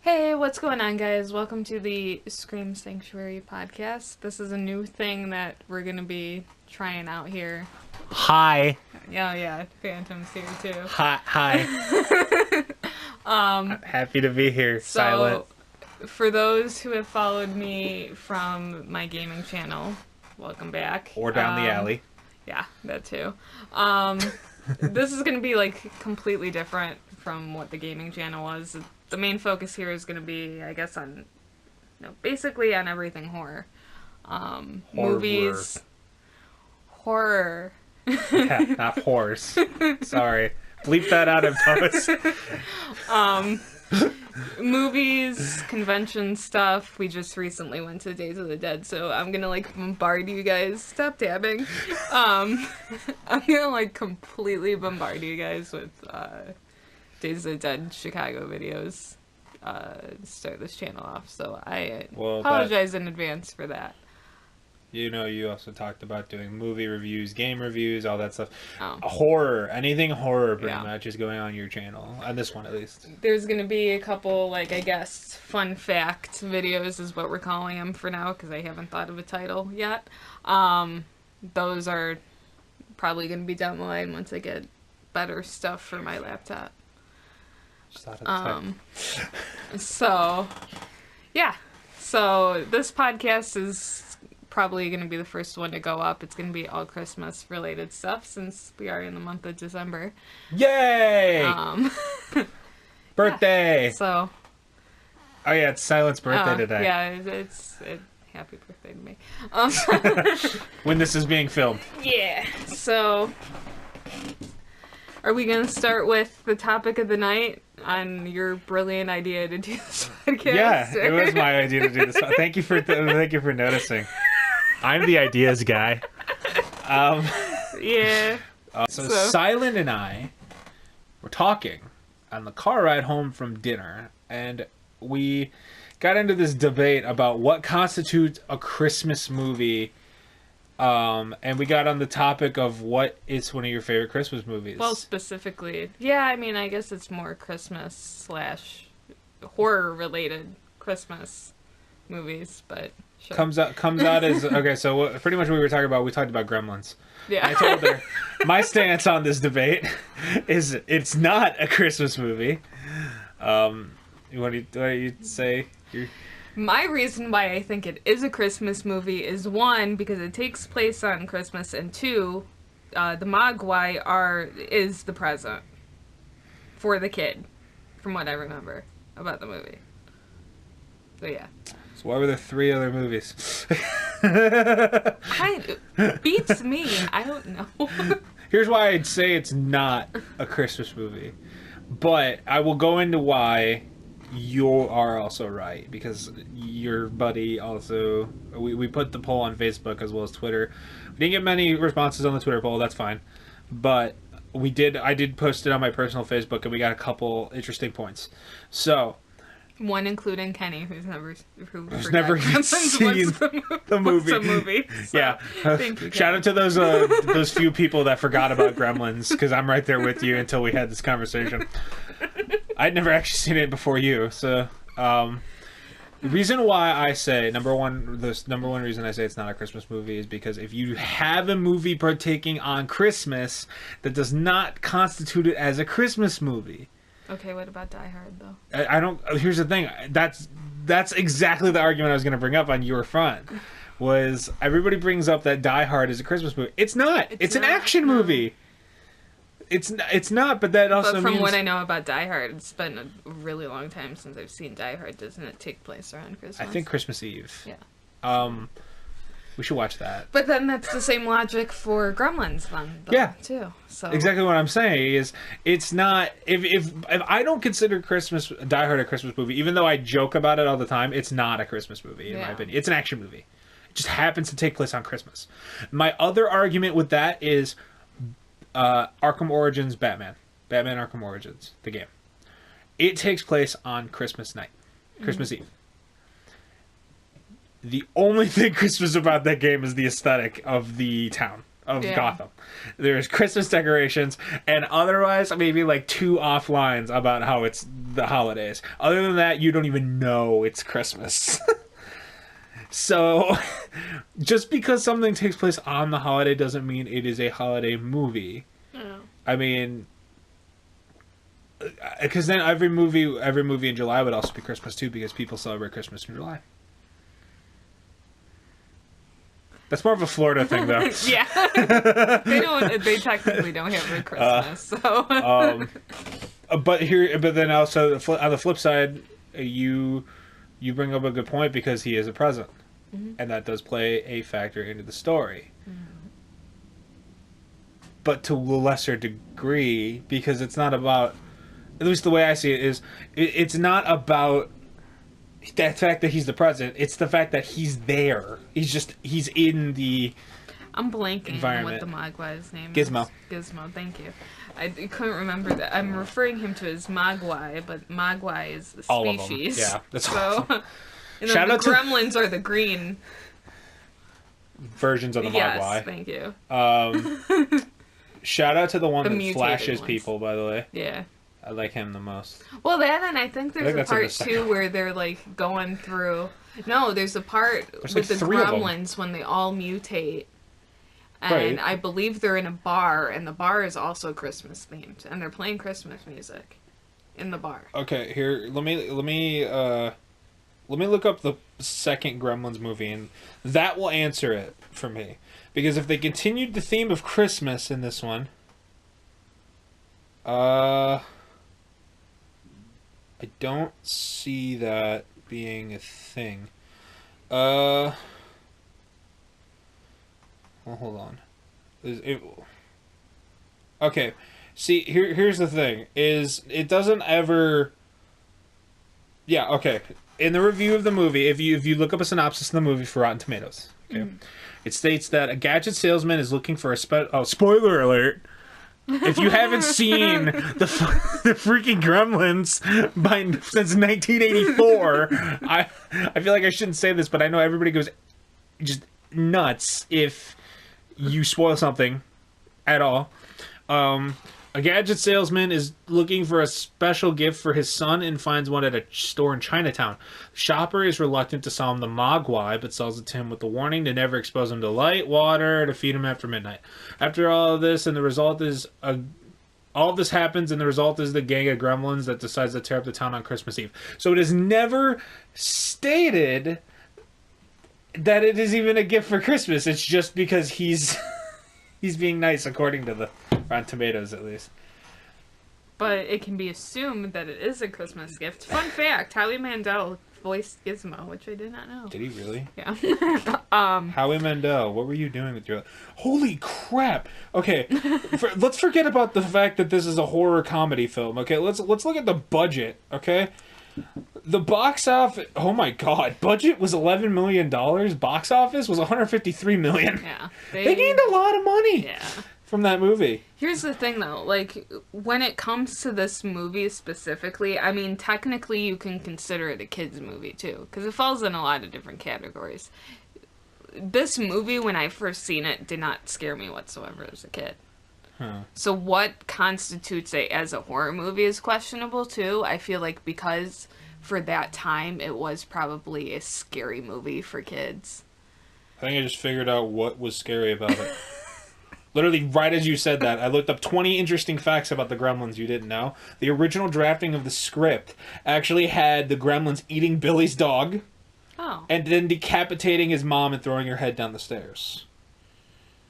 Hey, what's going on, guys? Welcome to the Scream Sanctuary podcast. This is a new thing that we're going to be trying out here. Hi. Yeah, Phantom's here too. Hi. I'm happy to be here, Silent. For those who have followed me from my gaming channel, welcome back. Or down the alley. Yeah, that too. This is going to be like completely different from what the gaming channel was. The main focus here is going to be, I guess, on, basically on everything horror. Movies. Horror. Yeah, not horse. Sorry. Bleep that out of post. Movies, convention stuff. We just recently went to Days of the Dead, so I'm gonna bombard you guys. Stop dabbing. I'm gonna completely bombard you guys with Days of the Dead Chicago videos to start this channel off. So I apologize in advance for that. You know, you also talked about doing movie reviews, game reviews, all that stuff. Horror, anything horror pretty much is going on your channel. On this one, at least. There's going to be a couple, I guess, fun fact videos is what we're calling them for now, because I haven't thought of a title yet. Those are probably going to be down the line once I get better stuff for my laptop. Just thought of the title. So, yeah. So, this podcast is probably going to be the first one to go up. It's going to be all Christmas related stuff since we are in the month of December. Yay! Birthday! Yeah, so. Oh yeah, it's Silent's birthday today. Yeah, it's happy birthday to me. When this is being filmed. Yeah, so. Are we going to start with the topic of the night on your brilliant idea to do this podcast? Yeah, it was my idea to do this. Thank you for noticing. I'm the ideas guy. Yeah. So Silent and I were talking on the car ride home from dinner, and we got into this debate about what constitutes a Christmas movie. And we got on the topic of what is one of your favorite Christmas movies. Well, specifically, yeah, I mean, I guess it's more Christmas / horror related Christmas movies, but sure. Comes out as okay. So pretty much what we talked about Gremlins. Yeah. And I told her my stance on this debate is it's not a Christmas movie. What do you say? My reason why I think it is a Christmas movie is, one, because it takes place on Christmas, and two, the Mogwai is the present for the kid, from what I remember about the movie. So yeah. So why were there 3 other movies? Beats me. I don't know. Here's why I'd say it's not a Christmas movie, but I will go into why. You are also right, because your buddy also... We put the poll on Facebook as well as Twitter. We didn't get many responses on the Twitter poll, that's fine. But I did post it on my personal Facebook, and we got a couple interesting points. So... One including Kenny, who's never even seen the movie. So, yeah. Thank you, shout out to those few people that forgot about Gremlins, because I'm right there with you until we had this conversation. I'd never actually seen it before you, so the reason why I say number one reason I say it's not a Christmas movie is because if you have a movie partaking on Christmas, that does not constitute it as a Christmas movie. Okay, what about Die Hard though? I don't. Here's the thing. That's exactly the argument I was going to bring up on your front. Was everybody brings up that Die Hard is a Christmas movie? It's not. It's an action movie. It's not, but that also means... But from what I know about Die Hard, it's been a really long time since I've seen Die Hard. Doesn't it take place around Christmas? I think Christmas Eve. Yeah. We should watch that. But then that's the same logic for Gremlins then, though, yeah. too. So exactly what I'm saying is it's not... If I don't consider Die Hard a Christmas movie, even though I joke about it all the time, it's not a Christmas movie, in my opinion. It's an action movie. It just happens to take place on Christmas. My other argument with that is... Arkham Origins Batman Arkham Origins, the game. It takes place on Christmas night, Christmas Eve. The only thing Christmas about that game is the aesthetic of the town, of Gotham. There's Christmas decorations, and otherwise maybe like 2 off lines about how it's the holidays. Other than that, you don't even know it's Christmas. So, just because something takes place on the holiday doesn't mean it is a holiday movie. Yeah. I mean, because then every movie in July would also be Christmas too, because people celebrate Christmas in July. That's more of a Florida thing, though. Yeah, they technically don't have a Christmas, so. But then also on the flip side, you bring up a good point, because he is a present. Mm-hmm. And that does play a factor into the story. Mm-hmm. But to a lesser degree, because it's not about, at least the way I see it is, it's not about the fact that he's the president, it's the fact that he's there. He's in the I'm blanking on what the Mogwai's name Gizmo. is. Gizmo, thank you. I couldn't remember that. I'm referring him to as Mogwai, but Mogwai is the species. All of them. Yeah, that's so. Shout out to Gremlins are the green versions of the Mogwai. Yes, thank you. Shout out to the one that flashes people, by the way. Yeah. I like him the most. Well, that, and I think there's a part too where they're like going through. No, there's a part with like the Gremlins when they all mutate. And I believe they're in a bar, and the bar is also Christmas themed, and they're playing Christmas music in the bar. Okay, here, let me look up the second Gremlins movie, and that will answer it for me. Because if they continued the theme of Christmas in this one, I don't see that being a thing. Well, hold on. Okay, see, here's the thing, is it doesn't ever... Yeah, okay. In the review of the movie, if you look up a synopsis of the movie for Rotten Tomatoes, okay, it states that a gadget salesman is looking for a spoiler alert. If you haven't seen the freaking Gremlins since 1984, I feel like I shouldn't say this, but I know everybody goes just nuts if you spoil something at all. A gadget salesman is looking for a special gift for his son and finds one at a store in Chinatown. The shopper is reluctant to sell him the Mogwai, but sells it to him with the warning to never expose him to light, water, to feed him after midnight. After all of this, and the result is all of this happens, and the result is the gang of gremlins that decides to tear up the town on Christmas Eve. So it is never stated that it is even a gift for Christmas. It's just because he's being nice, according to the Rotten Tomatoes, at least. But it can be assumed that it is a Christmas gift. Fun fact, Howie Mandel voiced Gizmo, which I did not know. Did he really? Yeah. Howie Mandel, what were you doing with your... Holy crap! Okay, let's forget about the fact that this is a horror comedy film, okay? Let's look at the budget, okay? The box office... Oh my god, budget was $11 million. Box office was $153 million. Yeah. They gained a lot of money. Yeah. From that movie. Here's the thing, though. Like, when it comes to this movie specifically, I mean, technically you can consider it a kid's movie, too. Because it falls in a lot of different categories. This movie, when I first seen it, did not scare me whatsoever as a kid. Huh. So what constitutes it as a horror movie is questionable, too. I feel like because for that time, it was probably a scary movie for kids. I think I just figured out what was scary about it. Literally, right as you said that, I looked up 20 interesting facts about the Gremlins you didn't know. The original drafting of the script actually had the Gremlins eating Billy's dog. Oh. And then decapitating his mom and throwing her head down the stairs.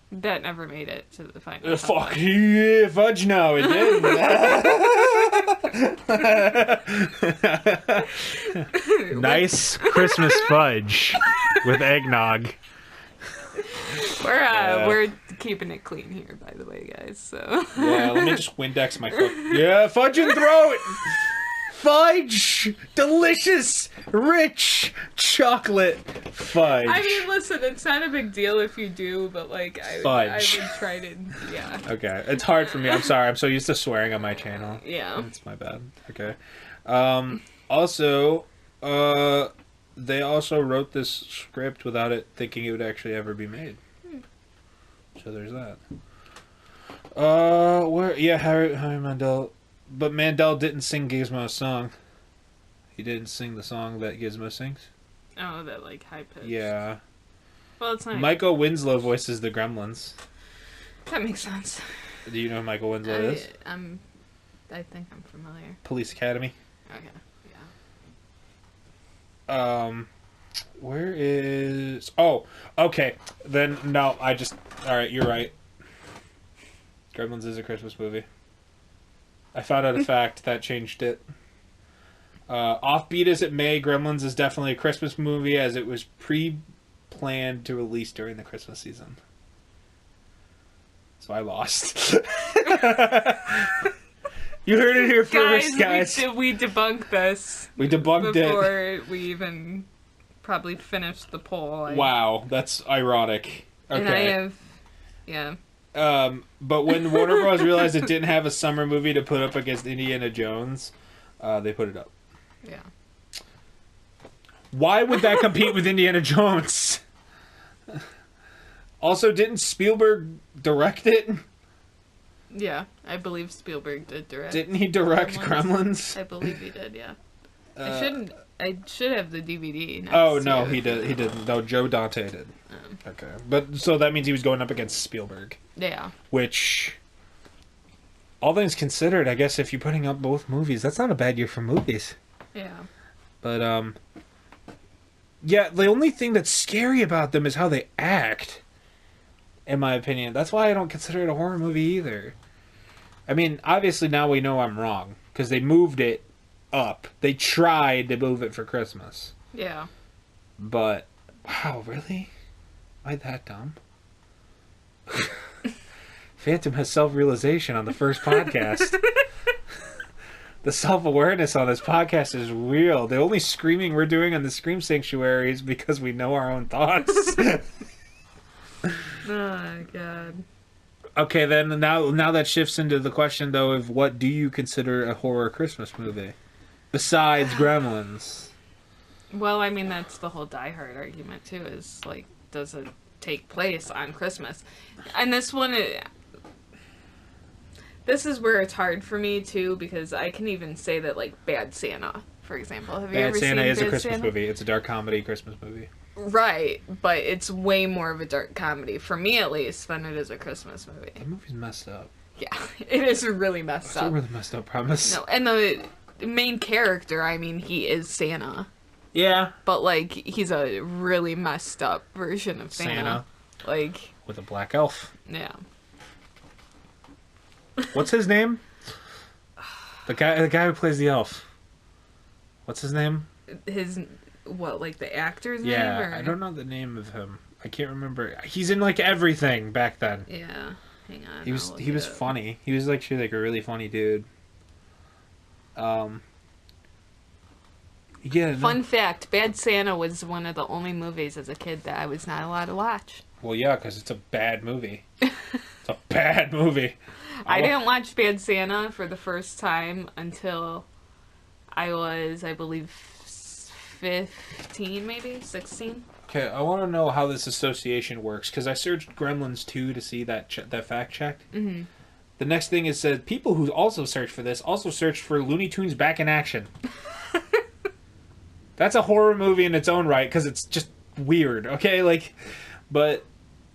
That never made it to the final. Fuck yeah, fudge no, it didn't. Nice Christmas fudge with eggnog. We're keeping it clean here, by the way, guys. So yeah, let me just Windex my foot. Yeah, fudge and throw it. Fudge, delicious, rich chocolate fudge. I mean, listen, it's not a big deal if you do, but like, I would try to, yeah. Okay, it's hard for me. I'm sorry. I'm so used to swearing on my channel. Yeah, it's my bad. Okay. Also, they also wrote this script without it thinking it would actually ever be made. So there's that. Harry Mandel. But Mandel didn't sing Gizmo's song. He didn't sing the song that Gizmo sings. Oh, that like high pitch. Yeah. Well, it's not. Michael Winslow voices the Gremlins. That makes sense. Do you know who Michael Winslow is? I think I'm familiar. Police Academy. Okay. Yeah. Where is... Oh, okay. Then, no, Alright, you're right. Gremlins is a Christmas movie. I found out a fact that changed it. Offbeat as it may, Gremlins is definitely a Christmas movie as it was pre-planned to release during the Christmas season. So I lost. You heard it here first, guys. We debunked this. We debunked it. Before we even probably finished the poll. Wow, that's ironic. Okay. And I have... Yeah. But when Warner Bros. Realized it didn't have a summer movie to put up against Indiana Jones, they put it up. Yeah. Why would that compete with Indiana Jones? Also, didn't Spielberg direct it? Yeah, I believe Spielberg did direct. Didn't he direct Gremlins? I believe he did, yeah. I should have the DVD. No, he didn't. No, Joe Dante did. Okay. But, so that means he was going up against Spielberg. Yeah. Which, all things considered, I guess if you're putting up both movies, that's not a bad year for movies. Yeah. But, yeah, the only thing that's scary about them is how they act, in my opinion. That's why I don't consider it a horror movie either. I mean, obviously now we know I'm wrong, because they moved it up. They tried to move it for Christmas. Yeah. But, wow, really? Am I that dumb? Phantom has self-realization on the first podcast. The self-awareness on this podcast is real. The only screaming we're doing on the Scream Sanctuary is because we know our own thoughts. Oh, God. Okay, then now that shifts into the question, though, of what do you consider a horror Christmas movie? Besides Gremlins. Well, I mean, that's the whole Die Hard argument, too, is, like, does it take place on Christmas? And this one... This is where it's hard for me, too, because I can even say that, like, Bad Santa, for example. Have you ever seen Bad Santa? Bad Santa is a Christmas movie. It's a dark comedy Christmas movie. Right, but it's way more of a dark comedy, for me at least, than it is a Christmas movie. The movie's messed up. Yeah, it is really messed up. It's a really messed up premise. No, and the main character, I mean, he is Santa. Yeah. But, like, he's a really messed up version of Santa. Like... With a black elf. Yeah. What's his name? The guy who plays the elf. What's his name? What, like the actor's name? Yeah, I don't know the name of him. I can't remember. He's in like everything back then. Yeah, hang on. He was funny. He was actually like a really funny dude. Yeah. Fun fact: Bad Santa was one of the only movies as a kid that I was not allowed to watch. Well, yeah, because it's a bad movie. It's a bad movie. I didn't watch Bad Santa for the first time until I was, I believe, 15, maybe 16. Okay, I want to know how this association works because I searched Gremlins 2 to see that fact check. Mm-hmm. The next thing it said people who also searched for this also searched for Looney Tunes Back in Action. That's a horror movie in its own right because it's just weird. Okay, like, but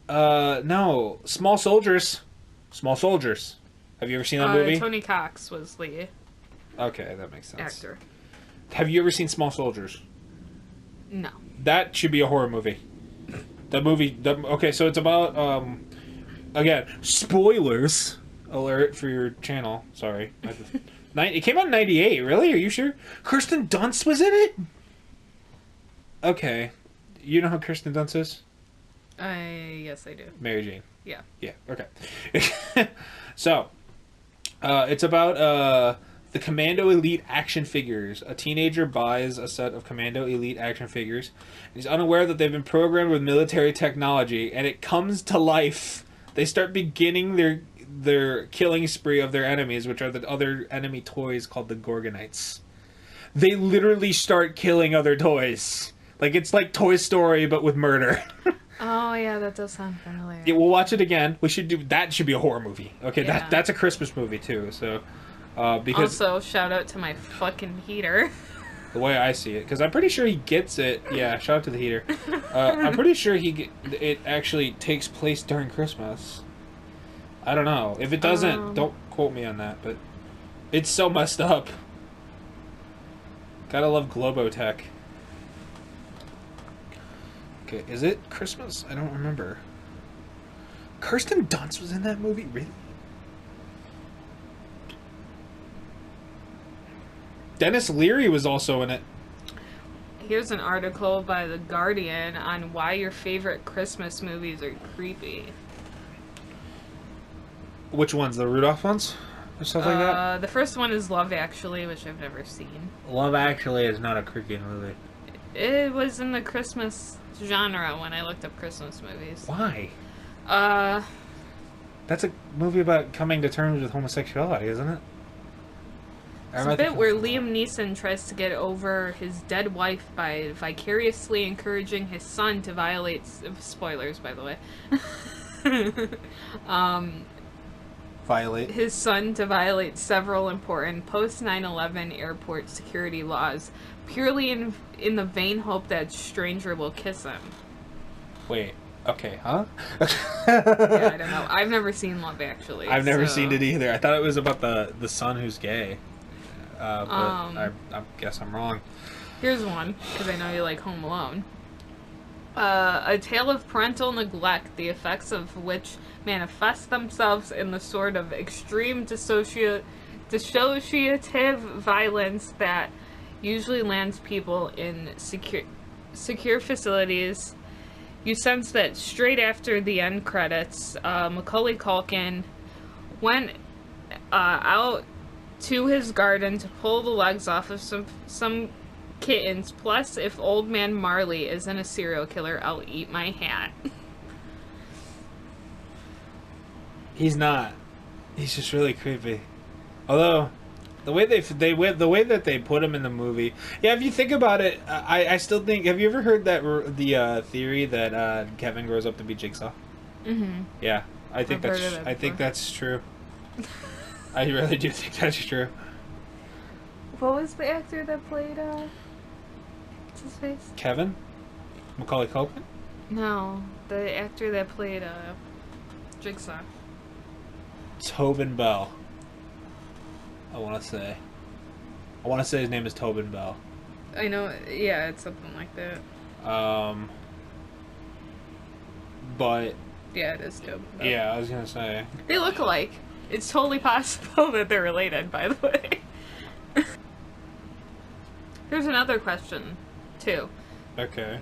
no, Small Soldiers. Small Soldiers. Have you ever seen that movie? Tony Cox was the Okay, that makes sense. actor. Have you ever seen Small Soldiers? No. That should be a horror movie. Okay, so it's about, again, spoilers alert for your channel. Sorry. It came out in 98, really? Are you sure? Kirsten Dunst was in it? Okay. You know who Kirsten Dunst is? Yes, I do. Mary Jane. Yeah. Yeah, okay. So, it's about the Commando Elite action figures. A teenager buys a set of Commando Elite action figures. He's unaware that they've been programmed with military technology, and it comes to life. They start beginning their killing spree of their enemies, which are the other enemy toys called the Gorgonites. They literally start killing other toys. Like, it's like Toy Story, but with murder. Oh yeah, that does sound familiar. Yeah, we'll watch it again. We should do that. Should be a horror movie. Okay, Yeah. that's a Christmas movie too. So, because also shout out to my fucking heater. the way I see it, because I'm pretty sure he gets it. Yeah, shout out to the heater. I'm pretty sure it actually takes place during Christmas. I don't know. If it doesn't, don't quote me on that. But it's so messed up. Gotta love Globotech. Okay, is it Christmas? I don't remember. Kirsten Dunst was in that movie? Really? Dennis Leary was also in it. Here's an article by The Guardian on why your favorite Christmas movies are creepy. Which ones? The Rudolph ones? Or stuff like that? The first one is Love Actually, which I've never seen. Love Actually is not a creepy movie. It was in the Christmas genre when I looked up Christmas movies. Why? Uh, That's a movie about coming to terms with homosexuality, isn't it? It's a bit where Liam Neeson tries to get over his dead wife by vicariously encouraging his son to violate... Spoilers, by the way. Violate? His son to violate several important post-9/11 airport security laws, purely in the vain hope that stranger will kiss him. Wait. Okay, huh? Yeah, I don't know. I've never seen Love Actually. I've never seen it either. I thought it was about the son who's gay. But I guess I'm wrong. Here's one, because I know you like Home Alone. A tale of parental neglect, the effects of which manifest themselves in the sort of extreme dissociative violence that usually lands people in secure facilities. You sense that straight after the end credits, Macaulay Culkin went out to his garden to pull the legs off of some kittens. Plus, if old man Marley isn't a serial killer, I'll eat my hat. He's not. He's just really creepy. Although, the way the way that they put him in the movie, yeah. If you think about it, I still think. Have you ever heard the theory that Kevin grows up to be Jigsaw? Mm-hmm. Yeah, I think that's true. I really do think that's true. What was the actor that played? What's his face? Kevin? Macaulay Culkin? No, the actor that played Jigsaw. Tobin Bell. I want to say his name is Tobin Bell. I know, yeah, it's something like that. But yeah, it is Tobin Bell. Yeah, I was gonna say they look alike. It's totally possible that they're related, by the way. Here's another question, too. Okay.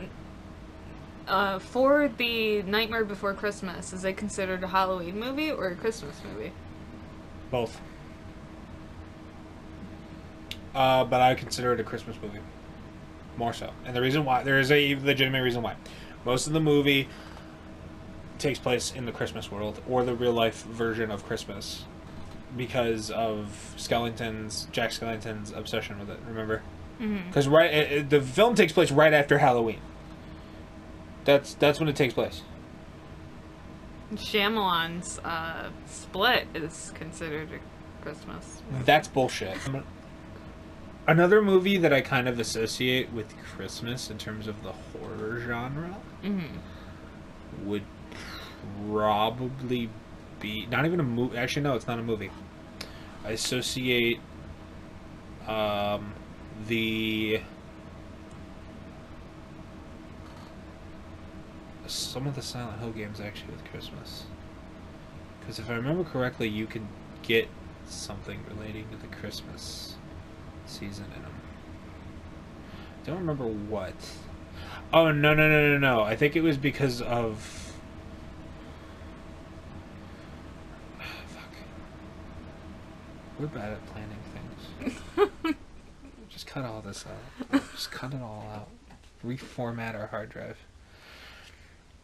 For the Nightmare Before Christmas, is it considered a Halloween movie or a Christmas movie? Both. But I consider it a Christmas movie. More so. And the reason why, there is a legitimate reason why. Most of the movie takes place in the Christmas world, or the real life version of Christmas, because of Jack Skellington's obsession with it, remember? Because the film takes place right after Halloween. That's when it takes place. Shyamalan's Split is considered a Christmas movie. That's bullshit. Another movie that I kind of associate with Christmas in terms of the horror genre would probably be not even a movie. Actually, no, it's not a movie. I associate some of the Silent Hill games actually with Christmas, because if I remember correctly, you could get something relating to the Christmas season in them. Don't remember what. Oh, no. I think it was because of... Fuck. We're bad at planning things. Just cut all this out. Just cut it all out. Reformat our hard drive.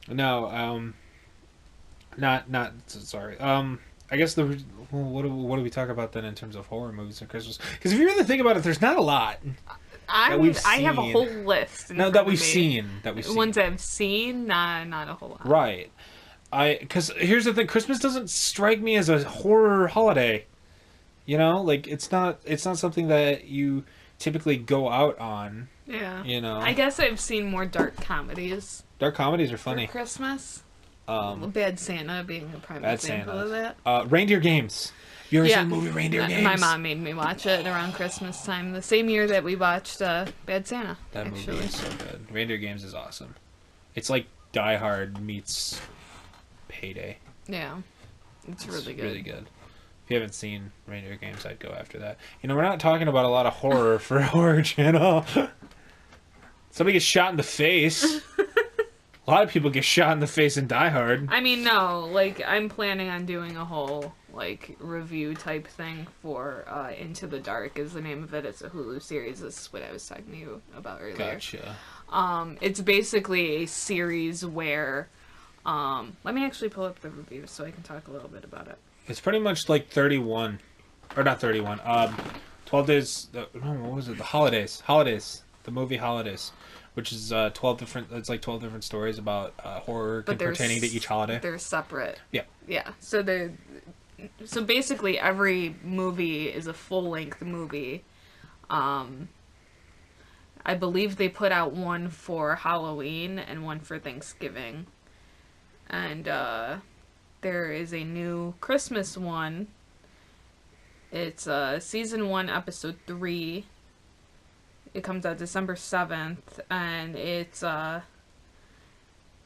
No, sorry. I guess what do we talk about then in terms of horror movies and Christmas? Because if you really think about it, there's not a lot. I have a whole list. No, that we've seen. Ones I've seen, not a whole lot. Right. Because here's the thing: Christmas doesn't strike me as a horror holiday. You know, like it's not something that you typically go out on. Yeah. You know. I guess I've seen more dark comedies. Dark comedies are funny. For Christmas. Bad Santa being a prime example of that. Reindeer Games. You ever seen the movie Reindeer Games? My mom made me watch it around Christmas time, the same year that we watched Bad Santa. That movie is so good. Reindeer Games is awesome. It's like Die Hard meets Payday. Yeah, it's really good. Really good. If you haven't seen Reindeer Games, I'd go after that. You know, we're not talking about a lot of horror for a horror channel. Somebody gets shot in the face. A lot of people get shot in the face in Die Hard. I mean, no, like, I'm planning on doing a whole, like, review type thing for Into the Dark is the name of it. It's a Hulu series. This is what I was talking to you about earlier. Gotcha. It's basically a series where, let me actually pull up the review so I can talk a little bit about it. It's pretty much like 31, or not 31, 12 Days, what was it, the Holidays, the movie Holidays, which is 12 different stories about horror pertaining to each holiday. They're separate. Yeah. Yeah, so basically every movie is a full-length movie. I believe they put out one for Halloween and one for Thanksgiving. And there is a new Christmas one. It's season 1, episode 3. It comes out December 7th, and it's the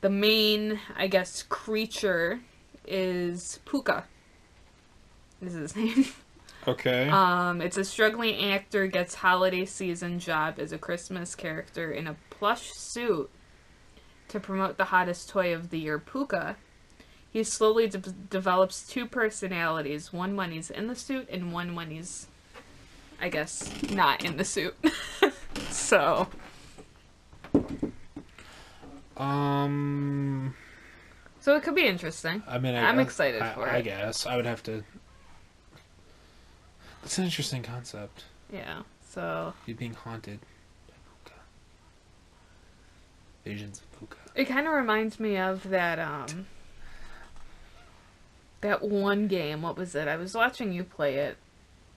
main, I guess, creature is Puka. Is his name. Okay. It's a struggling actor gets holiday season job as a Christmas character in a plush suit to promote the hottest toy of the year, Puka. He slowly develops two personalities, one when he's in the suit and one when he's, I guess, not in the suit. So. So it could be interesting. I mean, I'm excited for it. I guess. I would have to. It's an interesting concept. Yeah, so. You're being haunted by Puka. Visions of Puka. It kind of reminds me of that, that one game. What was it? I was watching you play it.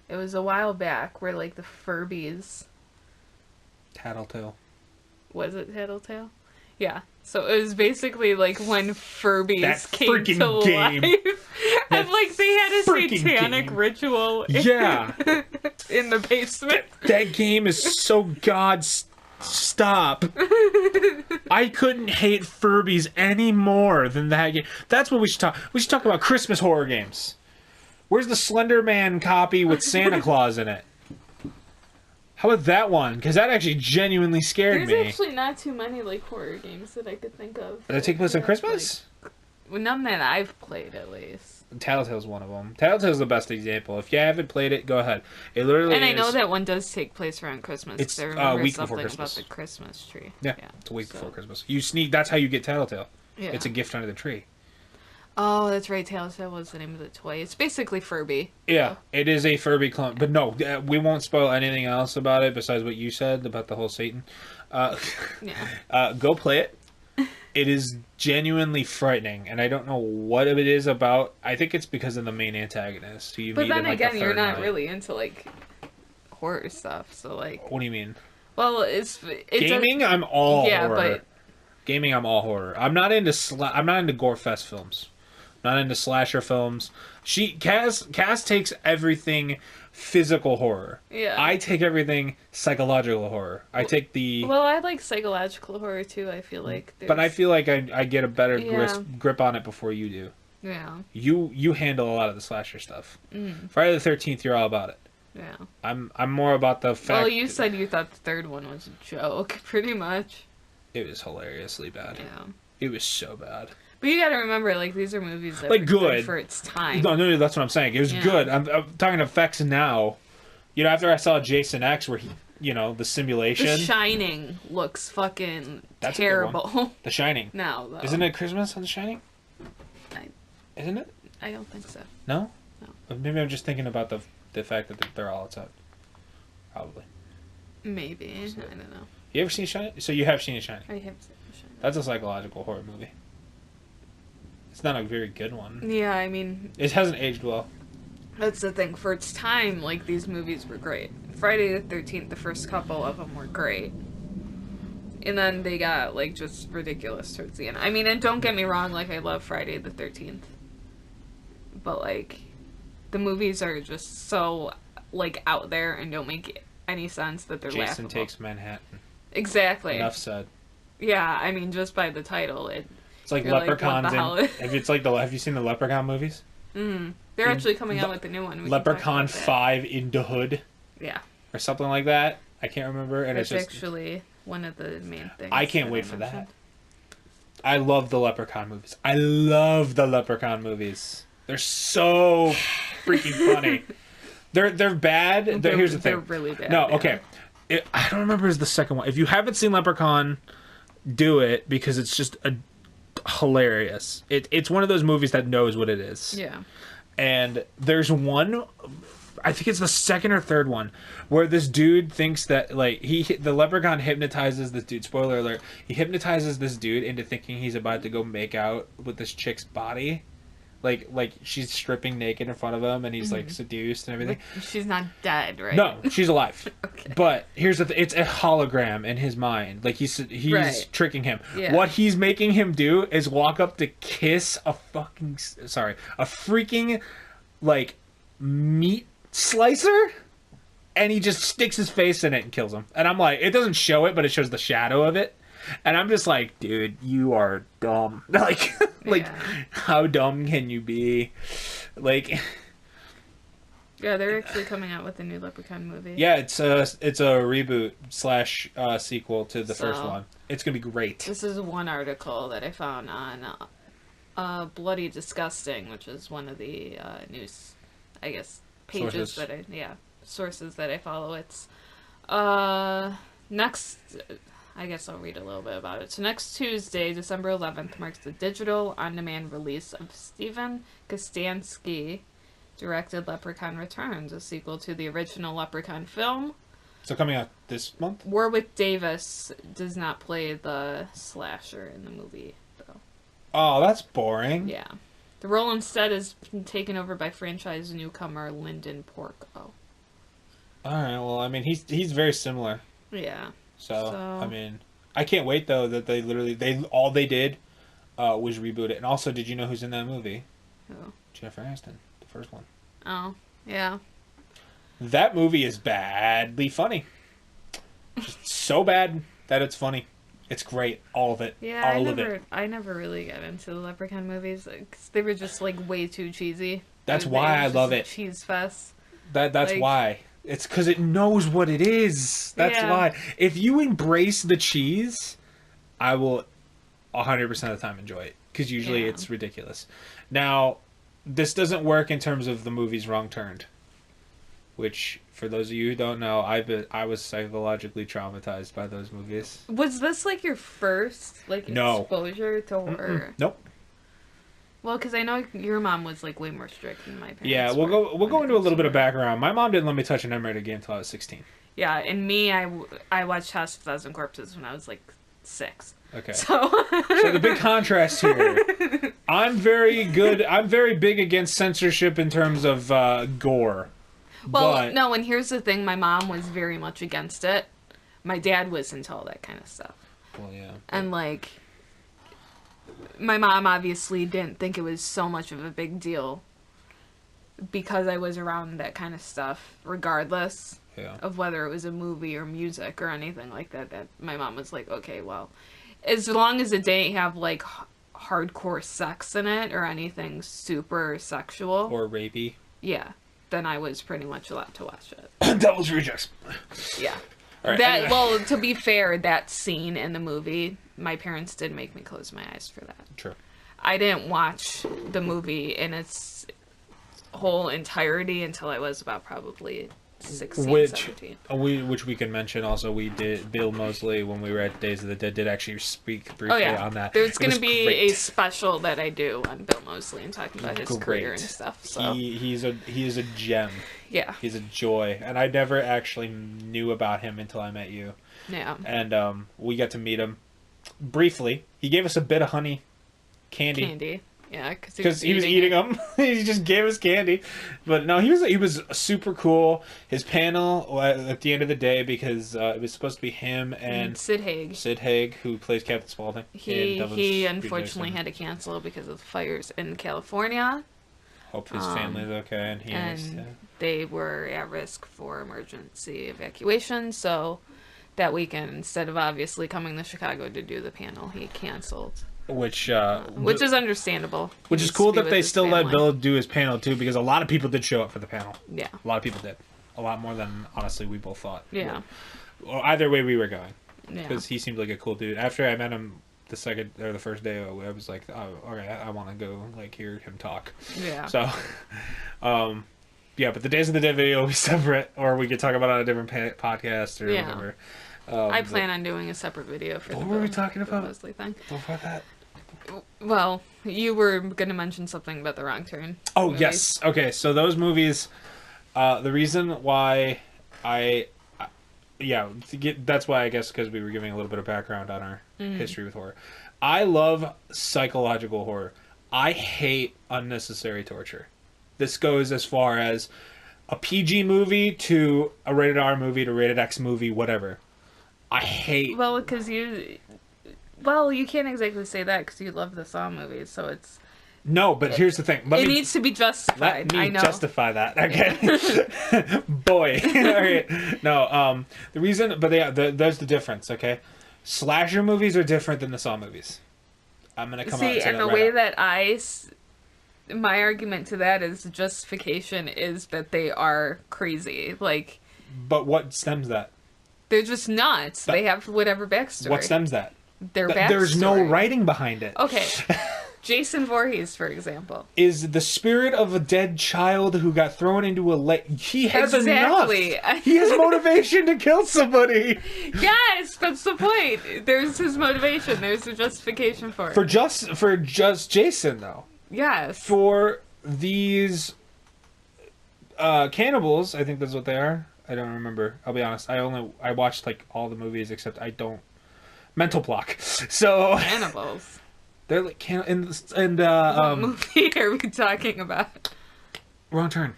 It was a while back where, like, the Furbies. Tattletale. Was it Tattletale? Yeah. So it was basically like when Furbies came to game. life. And like they had a satanic ritual in the basement. That game is so stop. I couldn't hate Furbies any more than that game. That's what we should talk. We should talk about Christmas horror games. Where's the Slender Man copy with Santa Claus in it? How about that one? Because that actually genuinely scared me. There's actually not too many like horror games that I could think of. That take place on Christmas? Like, none that I've played, at least. Tattletale's one of them. Tattletale's the best example. If you haven't played it, go ahead. It literally I know that one does take place around Christmas. It's a week before Christmas. About the Christmas tree. Yeah, it's a week before Christmas. You sneak. That's how you get Tattletale. Yeah. It's a gift under the tree. Oh, that's right. Tattletale was the name of the toy. It's basically Furby. Yeah, it is a Furby clone. But no, we won't spoil anything else about it besides what you said about the whole Satan. Go play it. It is genuinely frightening, and I don't know what it is about. I think it's because of the main antagonist. But then again, you're not really into like horror stuff, so like. What do you mean? Well, it's gaming. I'm all horror. But gaming. I'm all horror. I'm not into gore fest films. Not into slasher films. Cass takes everything physical horror. Yeah. I take everything psychological horror. I take the. Well, I like psychological horror too. I feel like. But I feel like I get a better grip on it before you do. Yeah. You handle a lot of the slasher stuff. Friday the 13th, you're all about it. Yeah. I'm more about the fact. Well, you said you thought the third one was a joke, pretty much. It was hilariously bad. Yeah. It was so bad. But you gotta remember, like, these are movies that like were good for its time. No, that's what I'm saying. It was good. I'm talking effects now. You know, after I saw Jason X, where he, the simulation. The Shining looks fucking terrible. The Shining. No, though. Isn't it Christmas on The Shining? Isn't it? I don't think so. No? No. Maybe I'm just thinking about the fact that they're all outside. Probably. Maybe. So, I don't know. You ever seen Shining? So you have seen Shining? I have seen Shining. That's a psychological horror movie. It's not a very good one. Yeah, I mean... It hasn't aged well. That's the thing. For its time, like, these movies were great. Friday the 13th, the first couple of them were great. And then they got, like, just ridiculous towards the end. I mean, and don't get me wrong, like, I love Friday the 13th. But, like, the movies are just so, like, out there and don't make any sense that they're laughable. Jason Takes Manhattan. Exactly. Enough said. Yeah, I mean, just by the title, it's like Leprechauns. Have you seen the Leprechaun movies? They're actually coming out with the new one. Leprechaun 5 in the Hood. Yeah. Or something like that. I can't remember. And it's just actually one of the main things. I can't wait for that. I love the Leprechaun movies. I love the Leprechaun movies. They're so freaking funny. They're bad. Here's the thing. They're really bad. No, okay. I don't remember the second one. If you haven't seen Leprechaun, do it because it's just hilarious. It's one of those movies that knows what it is. Yeah. And there's one, I think it's the second or third one, where this dude thinks that, like, the Leprechaun hypnotizes this dude. Spoiler alert. He hypnotizes this dude into thinking he's about to go make out with this chick's body. Like she's stripping naked in front of him, and he's like seduced and everything. But she's not dead, right? No, she's alive. Okay. But here's the it's a hologram in his mind. Like he's right. tricking him. Yeah. What he's making him do is walk up to kiss a freaking like meat slicer, and he just sticks his face in it and kills him. And I'm like, it doesn't show it, but it shows the shadow of it. And I'm just like, dude, you are dumb. Like, how dumb can you be? Like, yeah, they're actually coming out with a new Leprechaun movie. Yeah, it's a reboot / sequel to the first one. It's gonna be great. This is one article that I found on Bloody Disgusting, which is one of the news, I guess, pages sources that I follow. It's next. I guess I'll read a little bit about it. So next Tuesday, December 11th, marks the digital on-demand release of Steven Kostanski directed Leprechaun Returns, a sequel to the original Leprechaun film. So coming out this month? Warwick Davis does not play the slasher in the movie, though. Oh, that's boring. Yeah. The role instead is taken over by franchise newcomer Lyndon Porco. Alright, well, I mean, he's very similar. Yeah. So, I mean, I can't wait, though, that all they did was reboot it. And also, did you know who's in that movie? Who? Jennifer Aniston, the first one. Oh, yeah. That movie is badly funny. Just so bad that it's funny. It's great, all of it. Yeah, I never really got into the Leprechaun movies, cause they were just, like, way too cheesy. That's why I love it. Cheese fest. That's why. It's because it knows what it is. That's why. If you embrace the cheese, I will 100% of the time enjoy it. Because usually it's ridiculous. Now, this doesn't work in terms of the movie's Wrong Turned. Which, for those of you who don't know, I was psychologically traumatized by those movies. Was this, like, your first, like, exposure to horror? Nope. Well, because I know your mom was, like, way more strict than my parents. Yeah, we'll go into a little bit of background. My mom didn't let me touch an M-rated game until I was 16. Yeah, and me, I watched House of a Thousand Corpses when I was, like, 6. Okay. So the big contrast here. I'm very big against censorship in terms of gore. Well, no, and here's the thing. My mom was very much against it. My dad was into all that kind of stuff. Well, yeah. And, like, my mom obviously didn't think it was so much of a big deal because I was around that kind of stuff, regardless of whether it was a movie or music or anything like that. That my mom was like, okay, well, as long as it didn't have, like, hardcore sex in it or anything super sexual. Or rapey. Yeah. Then I was pretty much allowed to watch it. Devil's Rejects. Yeah. Right, anyway. Well, to be fair, that scene in the movie, my parents did make me close my eyes for that. True. I didn't watch the movie in its whole entirety until I was about probably 16, which 17. which we can mention also. We did Bill Moseley when we were at Days of the Dead did actually speak briefly on that. There's going to be a special that I do on Bill Moseley and talking about his career and stuff. So he is a gem. Yeah, he's a joy, and I never actually knew about him until I met you. Yeah, and we got to meet him briefly. He gave us a bit of honey candy. Yeah, because he was eating them. He just gave us candy, but no, he was super cool. His panel at the end of the day, because it was supposed to be him and Sid Haig, who plays Captain Spaulding. He unfortunately had to cancel because of the fires in California. Hope his family's okay, and they were at risk for emergency evacuation. So that weekend, instead of obviously coming to Chicago to do the panel, he canceled. Which is understandable. Which is cool that they still let Bill do his panel too, because a lot of people did show up for the panel. Yeah, a lot of people did. A lot more than honestly we both thought. Yeah. Well, either way we were going, Yeah. because he seemed like a cool dude. After I met him the first day, I was like, oh, okay, I want to go hear him talk. Yeah. So, yeah, but the Days of the Dead video will be separate, or we could talk about it on a different podcast or whatever. I plan on doing a separate video for what were we talking about? Moseley thing. Before that. Well, you were going to mention something about The Wrong Turn. Oh, movies. Yes. Okay, so those movies, the reason why that's why I guess because we were giving a little bit of background on our history with horror. I love psychological horror. I hate unnecessary torture. This goes as far as a PG movie to a rated R movie to rated X movie, whatever. I hate... Well, because you can't exactly say that because you love the Saw movies, so it's... No, but here's the thing. It needs to be justified. Let me justify that. Okay. Boy. All right. No, the reason... But there's the difference, okay? Slasher movies are different than the Saw movies. I'm going to come out and say and the way that my argument to that is justification is that they are crazy. But what stems that? They're just nuts. They have whatever backstory. What stems that? Their backstory. There's no writing behind it. Okay. Jason Voorhees, for example, is the spirit of a dead child who got thrown into a lake. He has enough. He has motivation to kill somebody. Yes, that's the point. There's his motivation. There's a justification for it. For just Jason, though. Yes. For these cannibals, I think that's what they are. I don't remember. I'll be honest. I watched all the movies except I don't. Mental block. So cannibals. They're like what movie are we talking about? Wrong Turn.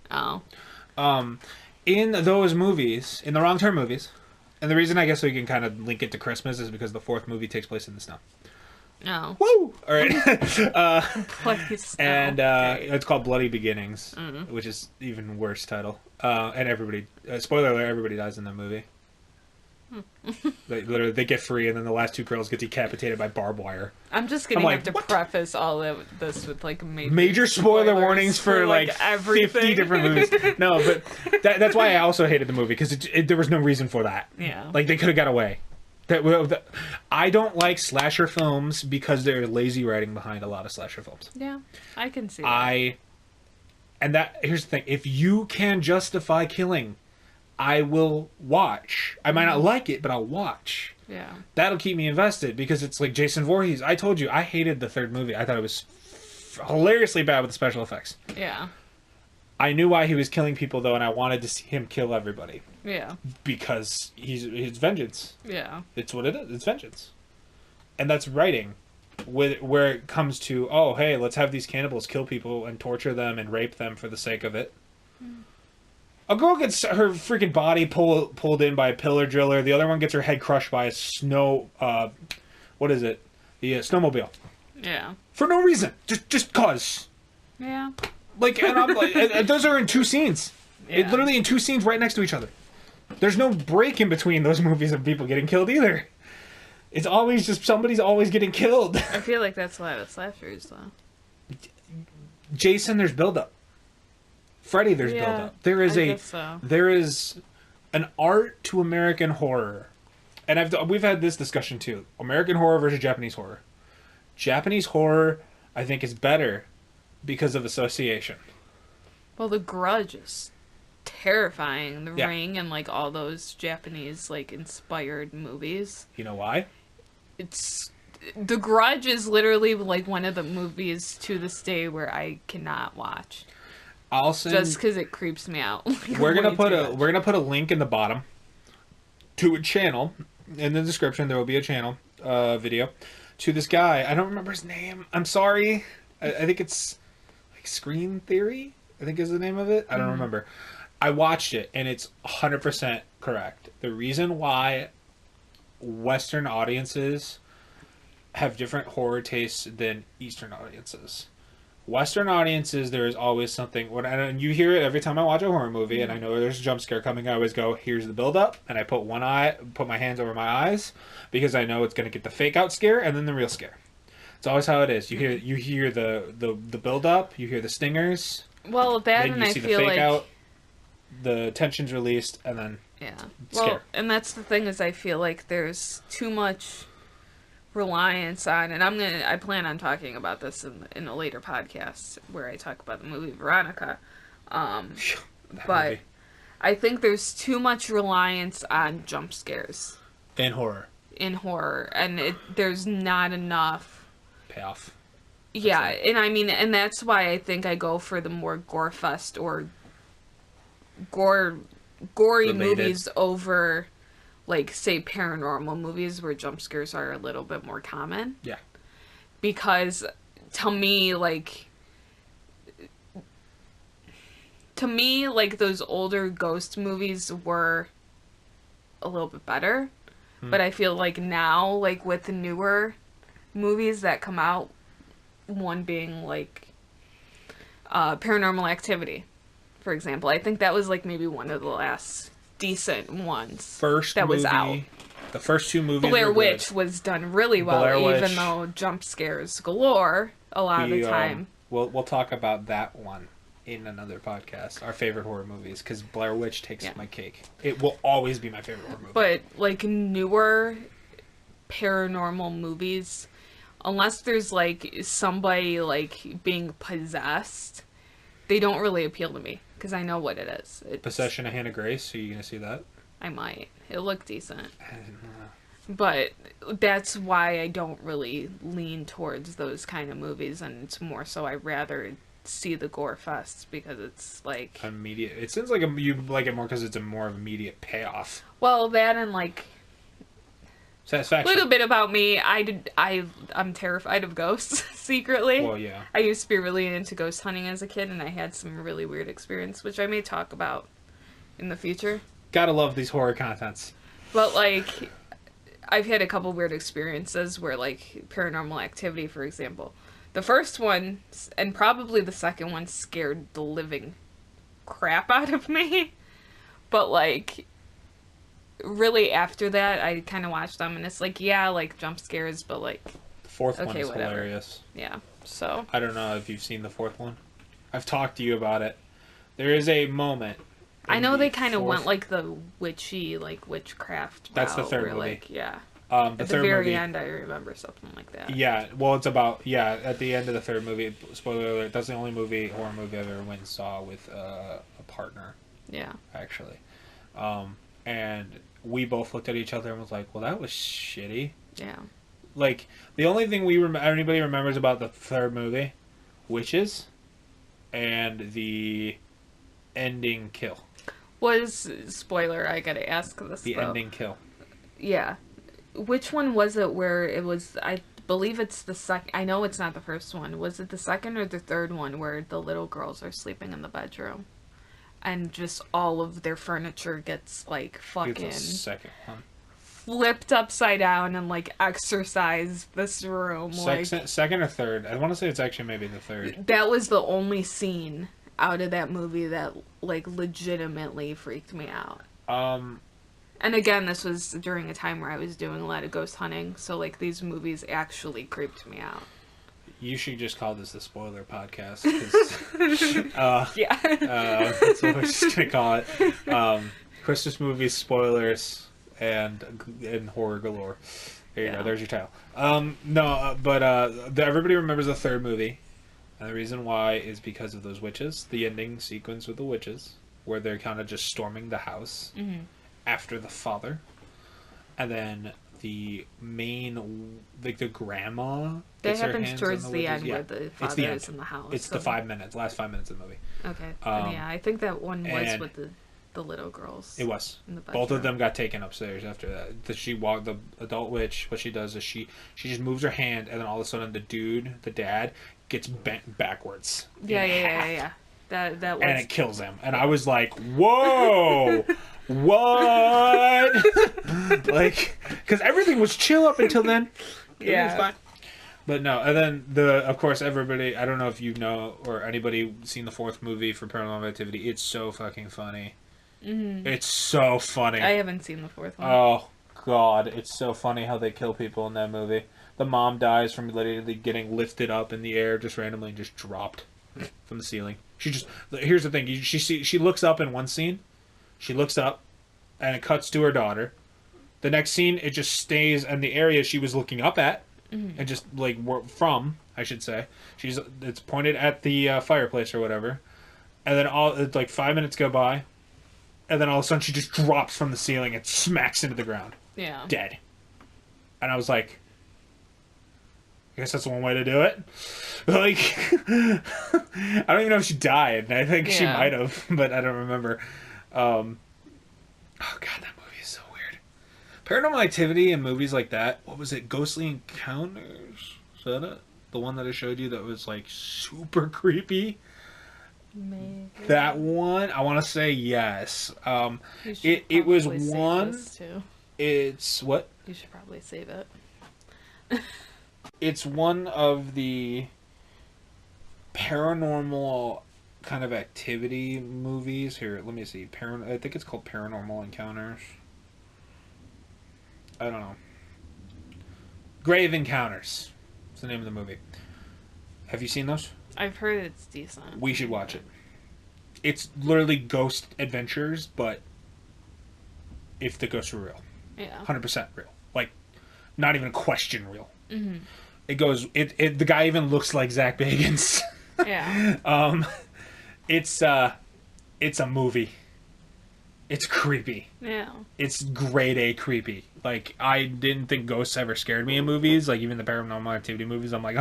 Oh. In those movies, in the Wrong Turn movies, and the reason I guess we can kind of link it to Christmas is because the fourth movie takes place in the snow. Oh. Woo! All right. And it's called Bloody Beginnings, which is even worse title. And everybody, spoiler alert, everybody dies in that movie. They get free, and then the last two girls get decapitated by barbed wire. I'm just gonna have to preface all of this with major spoiler warnings for everything. 50 different movies. No, but that's why I also hated the movie, because there was no reason for that. Yeah, they could have got away. I don't like slasher films because there's lazy writing behind a lot of slasher films. Yeah, I can see that. Here's the thing: if you can justify killing, I will watch. I might not like it, but I'll watch. Yeah. That'll keep me invested, because it's like Jason Voorhees. I told you, I hated the third movie. I thought it was hilariously bad with the special effects. Yeah. I knew why he was killing people, though, and I wanted to see him kill everybody. Yeah. Because it's vengeance. Yeah. It's what it is. It's vengeance. And that's writing. Where it comes to, oh, hey, let's have these cannibals kill people and torture them and rape them for the sake of it. A girl gets her freaking body pulled in by a pillar driller. The other one gets her head crushed by a what is it? The snowmobile. Yeah. For no reason. Just cause. Yeah. And I'm and those are in two scenes. Yeah. Literally in two scenes right next to each other. There's no break in between those movies of people getting killed either. It's always just somebody's always getting killed. I feel like that's a lot of slashers, though. Jason, there's build-up. Freddy, there's build-up. There is an art to American horror. And we've had this discussion too. American horror versus Japanese horror. Japanese horror, I think, is better because of association. Well, The Grudge is terrifying. The Ring and like all those Japanese like inspired movies. You know why? It's The Grudge is literally like one of the movies to this day where I cannot watch. I'll send, just because it creeps me out. Like, we're gonna put a link in the bottom to a channel. In the description there will be a channel video to this guy. I don't remember his name. I'm sorry. I think it's like Screen Theory, I think is the name of it. I don't remember. I watched it and it's 100% correct. The reason why Western audiences have different horror tastes than Eastern audiences. Western audiences, there is always something. And you hear it every time I watch a horror movie, and I know there's a jump scare coming. I always go, "Here's the build up," and I put my hands over my eyes because I know it's going to get the fake out scare and then the real scare. It's always how it is. You hear the build up, you hear the stingers. Well, that and I feel like out, the tension's released, and then Well, and that's the thing is I feel like there's too much reliance on, and I plan on talking about this in a later podcast where I talk about the movie Veronica. But I think there's too much reliance on jump scares in horror, and there's not enough payoff. Yeah, and I mean, and that's why I think I go for the more gore fest or gory movies over, like, say, paranormal movies where jump scares are a little bit more common. Yeah. Because to me, like, those older ghost movies were a little bit better. But I feel like now, like, with the newer movies that come out, one being, like, Paranormal Activity, for example. I think that was, like, maybe one of the last decent ones was out. The first two movies Blair Witch was done really well, even though jump scares galore a lot of the time. We'll talk about that one in another podcast, our favorite horror movies, because Blair Witch takes my cake. It will always be my favorite horror movie. But, like, newer paranormal movies, unless there's, like, somebody, like, being possessed, they don't really appeal to me, because I know what it is. Possession of Hannah Grace, are you going to see that? I might. It looked decent. But that's why I don't really lean towards those kind of movies, and it's more so I'd rather see the gore fests, because it's, like, immediate. It seems like you like it more because it's a more immediate payoff. Well, that and, like, satisfaction. A little bit about me. I'm terrified of ghosts secretly. Well, yeah. I used to be really into ghost hunting as a kid, and I had some really weird experience, which I may talk about in the future. Gotta love these horror contents. But, like, I've had a couple weird experiences where, like, Paranormal Activity, for example. The first one, and probably the second one, scared the living crap out of me. But, like, really after that, I kind of watched them, and it's like, yeah, like, jump scares, but, like, the fourth one is hilarious. Yeah, so. I don't know if you've seen the fourth one. I've talked to you about it. There is a moment. I know they kind of went, like, the witchy, like, witchcraft route. That's the third movie. Like, yeah. At the very end, I remember something like that. Yeah, well, it's about, at the end of the third movie, spoiler alert, that's the only horror movie I've ever went and saw with a partner. Yeah. Actually. And we both looked at each other and was like, well, that was shitty. Yeah. Like, the only thing anybody remembers about the third movie, witches, and the ending kill. Spoiler, I gotta ask this, The ending kill. Yeah. Which one was it where it was, I believe it's the second, I know it's not the first one. Was it the second or the third one where the little girls are sleeping in the bedroom? And just all of their furniture gets, like, fucking It's the second one. Flipped upside down and, like, exorcised this room. Second or third? I want to say it's actually maybe the third. That was the only scene out of that movie that, like, legitimately freaked me out. And again, this was during a time where I was doing a lot of ghost hunting, so, like, these movies actually creeped me out. You should just call this the spoiler podcast. That's what we're just going to call it. Christmas movies, spoilers, and horror galore. There you go. There's your title. Everybody remembers the third movie. And the reason why is because of those witches. The ending sequence with the witches. where they're kind of just storming the house after the father, and then the main, like the grandma. That happens towards the end where the father is in the house. It's the last 5 minutes of the movie. Okay. Yeah, I think that one was with the little girls. It was. Both of them got taken upstairs after that. The adult witch, what she does is she just moves her hand, and then all of a sudden the dad, gets bent backwards. Yeah. That was... And it kills him. And I was like, whoa! What? Like, because everything was chill up until then. Yeah. But no, and then of course, everybody, I don't know if you know, or anybody seen the 4th movie for Paranormal Activity. It's so fucking funny. It's so funny. I haven't seen the 4th one. Oh, God. It's so funny how they kill people in that movie. The mom dies from literally getting lifted up in the air just randomly and just dropped from the ceiling. Here's the thing. She looks up in one scene. She looks up, and it cuts to her daughter. The next scene, it just stays in the area she was looking up at, and just like from, I should say. It's pointed at the fireplace or whatever, and then 5 minutes go by, and then all of a sudden she just drops from the ceiling and smacks into the ground. Yeah. Dead. And I was like, I guess that's one way to do it. Like, I don't even know if she died. I think she might have, but I don't remember. Oh, God, that movie is so weird. Paranormal Activity and movies like that. What was it? Ghostly Encounters? Is that it? The one that I showed you that was, like, super creepy? Maybe. That one? I want to say yes. It was one... It's what? You should probably save it. It's one of the paranormal kind of activity movies. Here, let me see. I think it's called Paranormal Encounters. I don't know. Grave Encounters. It's the name of the movie. Have you seen those? I've heard it's decent. We should watch it. It's literally ghost adventures, but if the ghosts were real. Yeah. 100% real. Like, not even a question real. Mm-hmm. The guy even looks like Zach Bagans. Yeah. It's a movie. It's creepy. Yeah. It's grade A creepy. Like, I didn't think ghosts ever scared me in movies. Like, even the Paranormal Activity movies, I'm like,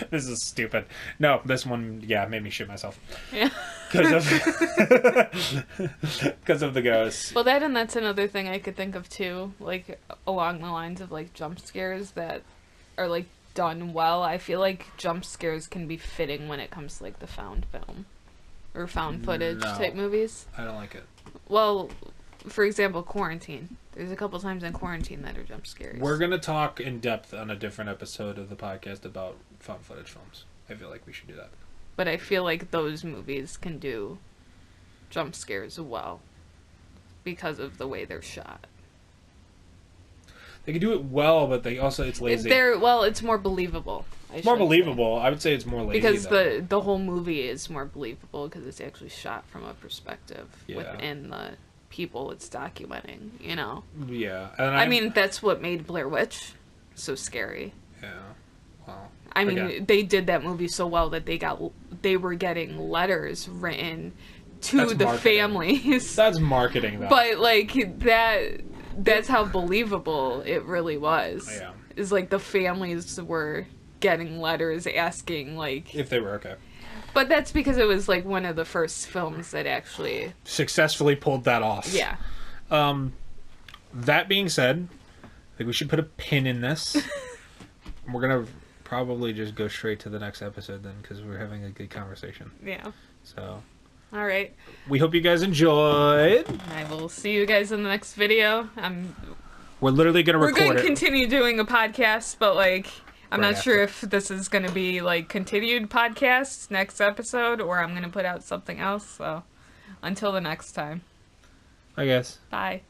this is stupid. No, this one, made me shit myself. Yeah. Because of the ghosts. Well, that's another thing I could think of, too. Like, along the lines of, like, jump scares that are, like, done well. I feel like jump scares can be fitting when it comes to, like, the found film. Or found footage type movies. I don't like it. Well, for example, Quarantine. There's a couple times in Quarantine that are jump scares. We're going to talk in depth on a different episode of the podcast about found footage films. I feel like we should do that. But I feel like those movies can do jump scares well because of the way they're shot. They can do it well, but it's lazy. It's more believable. More believable. I would say it's more lazy. Because the whole movie is more believable because it's actually shot from a perspective within the people it's documenting, you know? Yeah. And I mean, that's what made Blair Witch so scary. Yeah. Well, I mean, they did that movie so well that they were getting letters written to the families. That's marketing, though. But, like, that's how believable it really was. Yeah. Is like the families were getting letters asking, like, if they were okay. But that's because it was like one of the first films that actually successfully pulled that off. Yeah. That being said, I think we should put a pin in this. We're gonna probably just go straight to the next episode then, because we're having a good conversation. Yeah. So. All right. We hope you guys enjoyed. I will see you guys in the next video. We're literally gonna record it. We're gonna continue doing a podcast, but like. I'm not sure if this is going to be, like, continued podcast next episode, or I'm going to put out something else, so until the next time. I guess. Bye.